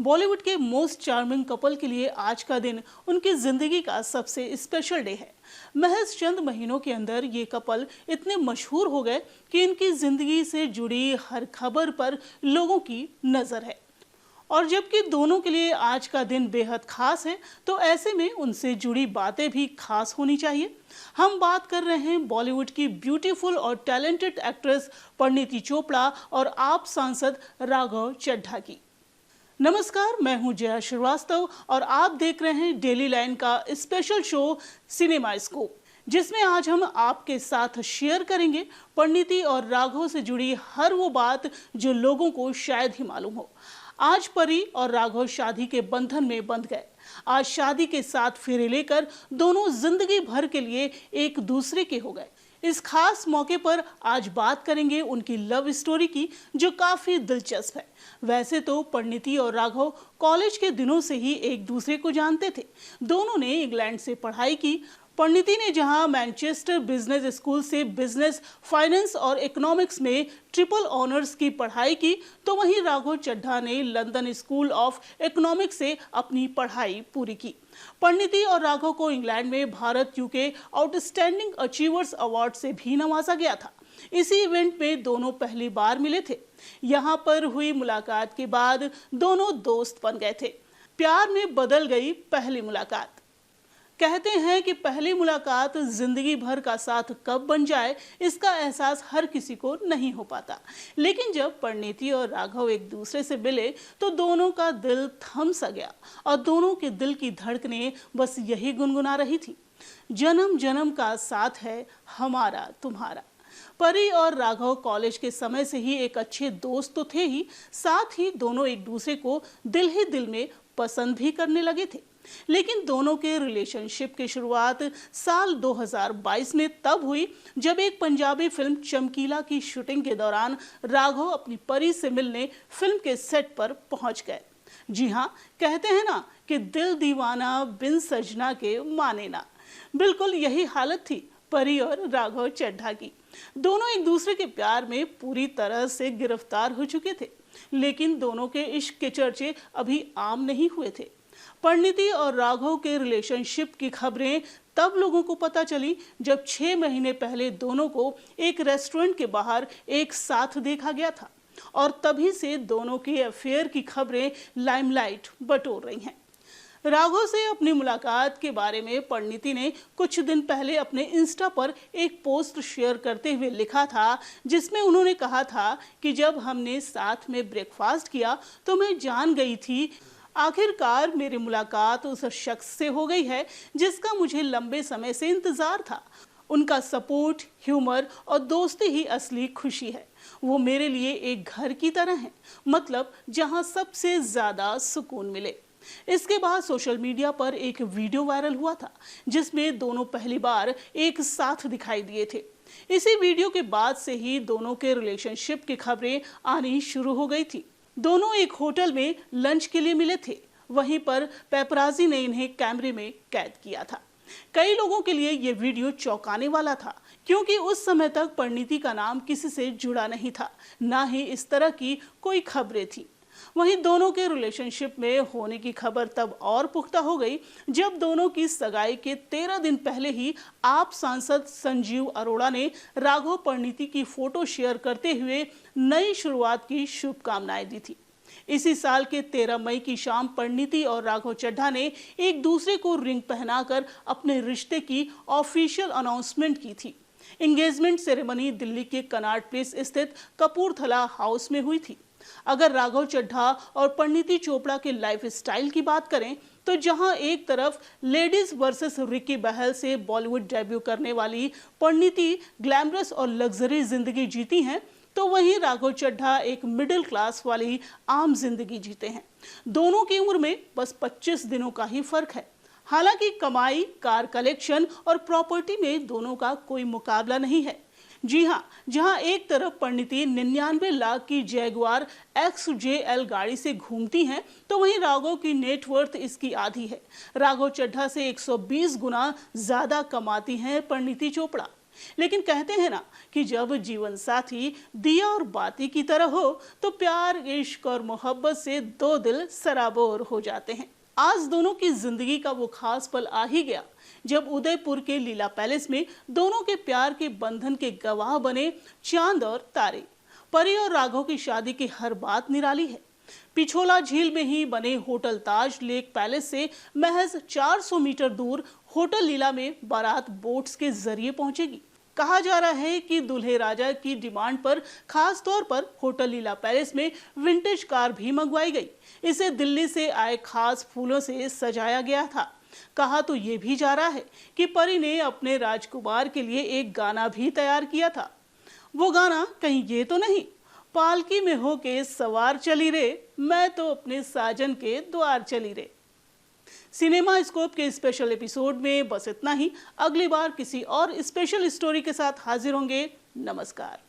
बॉलीवुड के most charming couple के लिए आज का दिन उनकी जिंदगी का सबसे स्पेशल डे है। महज चंद महीनों के अंदर ये कपल इतने मशहूर हो गए कि इनकी जिंदगी से जुड़ी हर खबर पर लोगों की नजर है। और जबकि दोनों के लिए आज का दिन बेहद खास है, तो ऐसे में उनसे जुड़ी बातें भी खास होनी चाहिए। हम बात कर रहे हैं बॉलीवुड की ब्यूटीफुल और टैलेंटेड एक्ट्रेस परिणीति चोपड़ा और आप सांसद राघव चड्ढा की। नमस्कार, मैं हूं जया श्रीवास्तव और आप देख रहे हैं डेली लाइन का स्पेशल शो सिनेमा स्कोप, जिसमें आज हम आपके साथ शेयर करेंगे परिणीति और राघव से जुड़ी हर वो बात जो लोगों को शायद ही मालूम हो। आज परी और राघव शादी के बंधन में बंध गए। आज शादी के साथ फेरे लेकर दोनों जिंदगी भर के लिए एक दूसरे के हो गए। इस खास मौके पर आज बात करेंगे उनकी लव स्टोरी की, जो काफी दिलचस्प है। वैसे तो परिणीति और राघव कॉलेज के दिनों से ही एक दूसरे को जानते थे। दोनों ने इंग्लैंड से पढ़ाई की। परिणीति ने जहां मैनचेस्टर बिजनेस स्कूल से बिजनेस, फाइनेंस और इकोनॉमिक्स में ट्रिपल ऑनर्स की पढ़ाई की, तो वहीं राघव चड्ढा ने लंदन स्कूल ऑफ इकोनॉमिक्स से अपनी पढ़ाई पूरी की। परिणीति और राघव को इंग्लैंड में Bharat UK outstanding achievers award से भी नवाजा गया था। इसी इवेंट में दोनों पहली बार मिले थे। यहाँ पर हुई मुलाकात के बाद दोनों दोस्त बन गए थे। प्यार में बदल गई पहली मुलाकात। कहते हैं कि पहली मुलाकात जिंदगी भर का साथ कब बन जाए, इसका एहसास हर किसी को नहीं हो पाता। लेकिन जब परिणीति और राघव एक दूसरे से मिले तो दोनों का दिल थम सा गया और दोनों के दिल की धड़कनें बस यही गुनगुना रही थी, जन्म जन्म का साथ है हमारा तुम्हारा। परी और राघव कॉलेज के समय से ही एक अच्छे दोस्त तो थे ही, साथ ही दोनों एक दूसरे को दिल ही दिल में पसंद भी करने लगे थे। लेकिन दोनों के रिलेशनशिप की शुरुआत साल 2022 में तब हुई जब एक पंजाबी फिल्म चमकीला की शूटिंग के दौरान राघव अपनी परी से मिलने फिल्म के सेट पर पहुंच गए। जी हाँ, कहते हैं ना कि दिल दीवाना बिन सजना के माने ना। बिल्कुल यही हालत थी परी और राघव चड्ढा की। दोनों एक दूसरे के प्यार में पूरी तरह से गिरफ्तार हो चुके थे, लेकिन दोनों के इश्क के चर्चे अभी आम नहीं हुए थे। परिणीति और राघव के रिलेशनशिप की खबरें तब लोगों को पता चली जब 6 महीने पहले दोनों को एक रेस्टोरेंट के बाहर एक साथ देखा गया था, और तभी से दोनों के अफेयर की खबरें लाइमलाइट बटोर रही हैं। राघव से अपनी मुलाकात के बारे में परिणीति ने कुछ दिन पहले अपने इंस्टा पर एक पोस्ट शेयर करते हुए लिखा था, जिसमें उन्होंने कहा था कि जब हमने साथ में ब्रेकफास्ट किया तो मैं जान गई थी आखिरकार मेरी मुलाकात उस शख्स से हो गई है जिसका मुझे लंबे समय से इंतजार था। उनका सपोर्ट, ह्यूमर और दोस्ती ही असली खुशी है। वो मेरे लिए एक घर की तरह है, मतलब जहां सबसे ज्यादा सुकून मिले। इसके बाद सोशल मीडिया पर एक वीडियो वायरल हुआ था जिसमें दोनों पहली बार एक साथ दिखाई दिए थे। इसी वीडियो के बाद से ही दोनों के रिलेशनशिप की खबरें आनी शुरू हो गई थी। दोनों एक होटल में लंच के लिए मिले थे। वहीं पर पेपराजी ने इन्हें कैमरे में कैद किया था। कई लोगों के लिए ये वीडियो चौंकाने वाला था, क्योंकि उस समय तक परिणीति का नाम किसी से जुड़ा नहीं था, ना ही इस तरह की कोई खबरें थी। वहीं दोनों के रिलेशनशिप में होने की खबर तब और पुख्ता हो गई जब दोनों की सगाई के 13 दिन पहले ही आप सांसद संजीव अरोड़ा ने राघव परिणीति की फोटो शेयर करते हुए नई शुरुआत की शुभकामनाएं दी थी। इसी साल के 13 मई की शाम परिणीति और राघव चड्ढा ने एक दूसरे को रिंग पहनाकर अपने रिश्ते की ऑफिशियल अनाउंसमेंट की थी। एंगेजमेंट सेरेमनी दिल्ली के कनॉट प्लेस स्थित कपूरथला हाउस में हुई थी। अगर राघव चड्ढा और परिणीति चोपड़ा के लाइफ स्टाइल की बात करें तो जहां एक तरफ लेडीज वर्सेस रिकी बहल से बॉलीवुड डेब्यू करने वाली परिणीति ग्लैमरस और लग्जरी जिंदगी जीती हैं, तो वहीं राघव चड्ढा एक मिडिल क्लास वाली आम जिंदगी जीते हैं। दोनों की उम्र में बस 25 दिनों का ही फर्क है। हालांकि कमाई, कार कलेक्शन और प्रॉपर्टी में दोनों का कोई मुकाबला नहीं है। जी हाँ, जहां एक तरफ परिणीति 99 लाख की जैगुआर XJL गाड़ी से घूमती हैं, तो वहीं राघव की नेटवर्थ इसकी आधी है। राघव चड्ढा से 120 गुना ज्यादा कमाती हैं परिणीति चोपड़ा। लेकिन कहते हैं ना कि जब जीवन साथी दिया और बाती की तरह हो तो प्यार, इश्क और मोहब्बत से दो दिल सराबोर हो जाते हैं। आज दोनों की जिंदगी का वो खास पल आ ही गया जब उदयपुर के लीला पैलेस में दोनों के प्यार के बंधन के गवाह बने चांद और तारे। परी और राघव की शादी की हर बात निराली है। पिछोला झील में ही बने होटल ताज लेक पैलेस से महज 400 मीटर दूर होटल लीला में बारात बोट्स के जरिए पहुंचेगी। कहा जा रहा है कि दूल्हे राजा की डिमांड पर खास तौर पर होटल लीला पैलेस में विंटेज कार भी मंगवाई गई। इसे दिल्ली से आए खास फूलों से सजाया गया था। कहा तो ये भी जा रहा है कि परी ने अपने राजकुमार के लिए एक गाना भी तैयार किया था। वो गाना कहीं ये तो नहीं, पालकी में होके सवार चली रे, मैं तो अपने साजन के द्वार चली रे। सिनेमा स्कोप के स्पेशल एपिसोड में बस इतना ही। अगली बार किसी और स्पेशल स्टोरी के साथ हाजिर होंगे। नमस्कार।